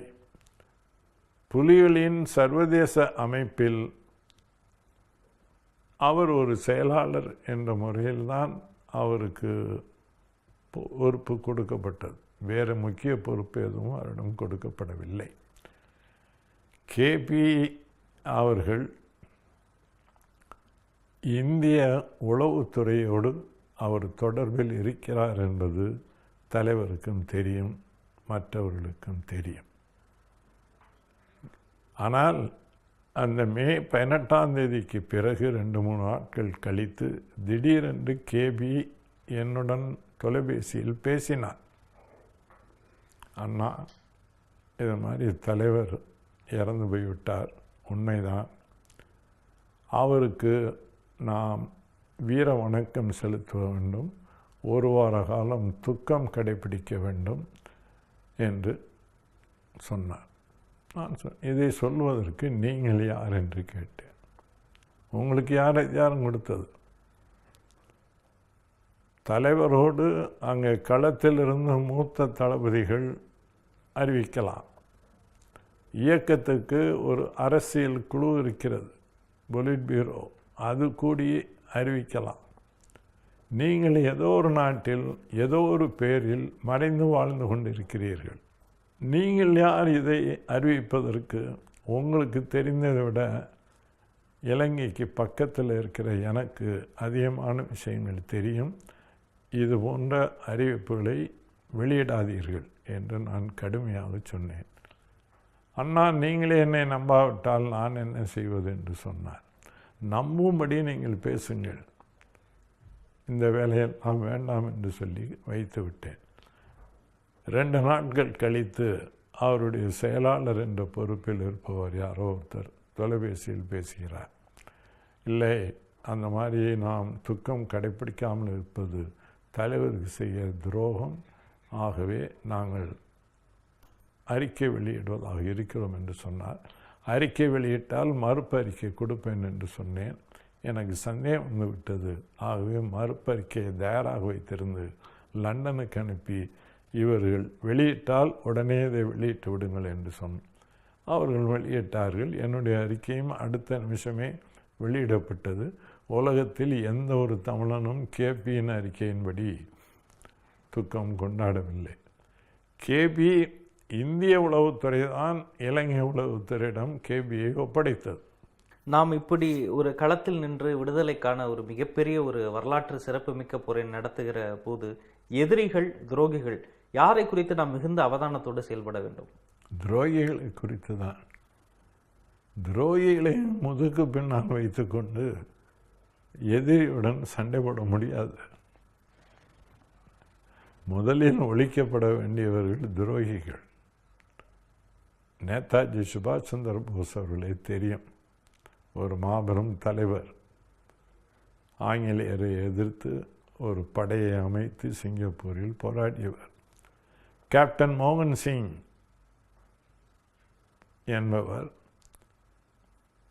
புலிகளின் சர்வதேச அமைப்பில் அவர் ஒரு செயலாளர் என்ற முறையில்தான் அவருக்கு பொறுப்பு கொடுக்கப்பட்டது. வேறு முக்கிய பொறுப்பு எதுவும் அவரிடம் கொடுக்கப்படவில்லை. கேபி அவர்கள் இந்திய உளவுத்துறையோடு அவர் தொடர்பில் இருக்கிறார் என்பது தலைவருக்கும் தெரியும், மற்றவர்களுக்கும் தெரியும். ஆனால் அந்த மே 18ஆம் தேதிக்கு பிறகு 2-3 நாட்கள் கழித்து திடீரென்று கேபி என்னுடன் தொலைபேசியில் பேசினார். அண்ணா, இது மாதிரி தலைவர் இறந்து போய்விட்டார், உண்மைதான். அவருக்கு நாம் வீர வணக்கம் செலுத்த வேண்டும், 1 வார காலம் துக்கம் கடைபிடிக்க வேண்டும் என்று சொன்னார். நான் இதை சொல்வதற்கு நீங்கள் யார் என்று கேட்டேன். உங்களுக்கு யார் அதிகாரம் கொடுத்தது? தலைவரோடு அங்கே களத்தில் இருந்த மூத்த தளபதிகள் அறிவிக்கலாம். இயக்கத்துக்கு ஒரு அரசியல் குழு இருக்கிறது, பொலிட் பியூரோ, அது கூடி அறிவிக்கலாம். நீங்கள் ஏதோ ஒரு நாட்டில் ஏதோ ஒரு பேரில் மறைந்து வாழ்ந்து கொண்டிருக்கிறீர்கள். நீங்கள் யார் இதை அறிவிப்பதற்கு? உங்களுக்கு தெரிந்ததை விட இலங்கைக்கு பக்கத்தில் இருக்கிற எனக்கு அதிகமான விஷயங்கள் தெரியும். இது போன்ற அறிவிப்புகளை வெளியிடாதீர்கள் என்று நான் கடுமையாக சொன்னேன். அண்ணா, நீங்களே என்னை நம்பாவிட்டால் நான் என்ன செய்வது என்று சொன்னார். நம்பும்படி நீங்கள் பேசுங்கள், இந்த வேலையெல்லாம் வேண்டாம் என்று சொல்லி வைத்து விட்டேன். 2 நாட்கள் கழித்து அவருடைய செயலாளர் என்ற பொறுப்பில் இருப்பவர் யாரோ ஒருத்தர் தொலைபேசியில் பேசுகிறார். இல்லை, அந்த மாதிரி நாம் துக்கம் கடைப்பிடிக்காமல் இருப்பது தலைவருக்கு செய்ய துரோகம், ஆகவே நாங்கள் அறிக்கை வெளியிடுவதாக இருக்கிறோம் என்று சொன்னார். அறிக்கை வெளியிட்டால் மறுப்பு அறிக்கை கொடுப்பேன் என்று சொன்னேன். எனக்கு சந்தேகம் வந்து விட்டது. ஆகவே மறுப்பறிக்கையை தயாராக வைத்திருந்து லண்டனுக்கு அனுப்பி இவர்கள் வெளியிட்டால் உடனே இதை வெளியிட்டு விடுங்கள் என்று சொன்னேன். அவர்கள் வெளியிட்டார்கள். என்னுடைய அறிக்கையும் அடுத்த நிமிஷமே வெளியிடப்பட்டது. உலகத்தில் எந்த ஒரு தமிழனும் கேபியின் அறிக்கையின்படி துக்கம் கொண்டாடவில்லை. கேபி இந்திய உளவுத்துறை தான் இலங்கை உளவுத்துறையிடம் கேபியை ஒப்படைத்தது. நாம் இப்படி ஒரு களத்தில் நின்று விடுதலைக்கான ஒரு மிகப்பெரிய ஒரு வரலாற்று சிறப்புமிக்க போரை நடத்துகிற போது எதிரிகள், துரோகிகள் யாரை குறித்து நாம் மிகுந்த அவதானத்தோடு செயல்பட வேண்டும்? துரோகிகளை குறித்து தான். துரோகிகளை முதுகு பின்னால் வைத்துக்கொண்டு எதிரியுடன் சண்டை போட முடியாது. முதலில் ஒழிக்கப்பட வேண்டியவர்கள் துரோகிகள். நேதாஜி சுபாஷ் சந்திர போஸ் அவர்களே தெரியும், ஒரு மாபெரும் தலைவர். ஆங்கிலேயரை எதிர்த்து ஒரு படையை அமைத்து சிங்கப்பூரில் போராடியவர். கேப்டன் மோகன் சிங் என்பவர்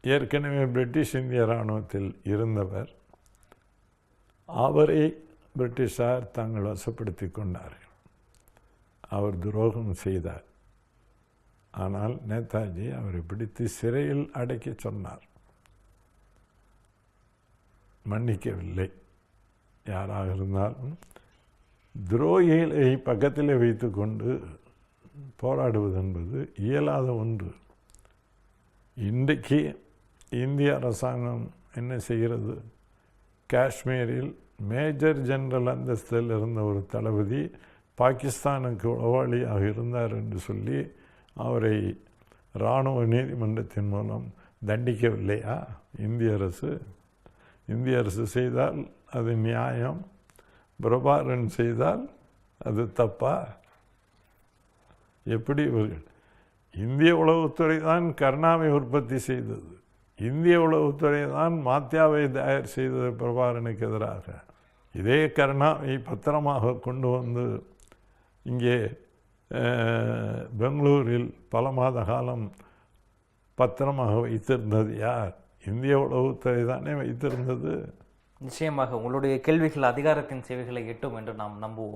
ஏற்கனவே பிரிட்டிஷ் இந்திய இராணுவத்தில் இருந்தவர். அவரை பிரிட்டிஷார் தங்கள் வசப்படுத்தி கொண்டார்கள். அவர் துரோகம் செய்தார். ஆனால் நேதாஜி அவரை பிடித்து சிறையில் அடைக்க சொன்னார். மன்னிக்கவில்லை. யாராக இருந்தாலும் துரோகிகளை பக்கத்திலே வைத்து கொண்டு போராடுவது என்பது இயலாத ஒன்று. இன்றைக்கு இந்திய அரசாங்கம் என்ன செய்கிறது? காஷ்மீரில் மேஜர் ஜெனரல் அந்தஸ்தில் இருந்த ஒரு தளபதி பாகிஸ்தானுக்கு உளவாளியாக இருந்தார் என்று சொல்லி அவரை இராணுவ நீதிமன்றத்தின் மூலம் தண்டிக்கவில்லையா இந்திய அரசு? இந்திய அரசு செய்தால் அது நியாயம், பிரபாகரன் செய்தால் அது தப்பா? எப்படி இவர்கள்? இந்திய உளவுத்துறை தான் கருணாவை உற்பத்தி செய்தது. இந்திய உளவுத்துறை தான் மாத்தியாவை தயார் செய்தது பிரபாகரனுக்கு எதிராக. இதே கருணாவை பத்திரமாக கொண்டு வந்து இங்கே பெங்களூரில் பல மாத காலம் பத்திரமாக வைத்திருந்தது யார்? இந்திய உளவுத்துறை தானே வைத்திருந்தது. நிச்சயமாக உங்களுடைய கேள்விகள் அதிகாரத்தின் சேவைகளை எட்டும் என்று நாம் நம்புவோம்.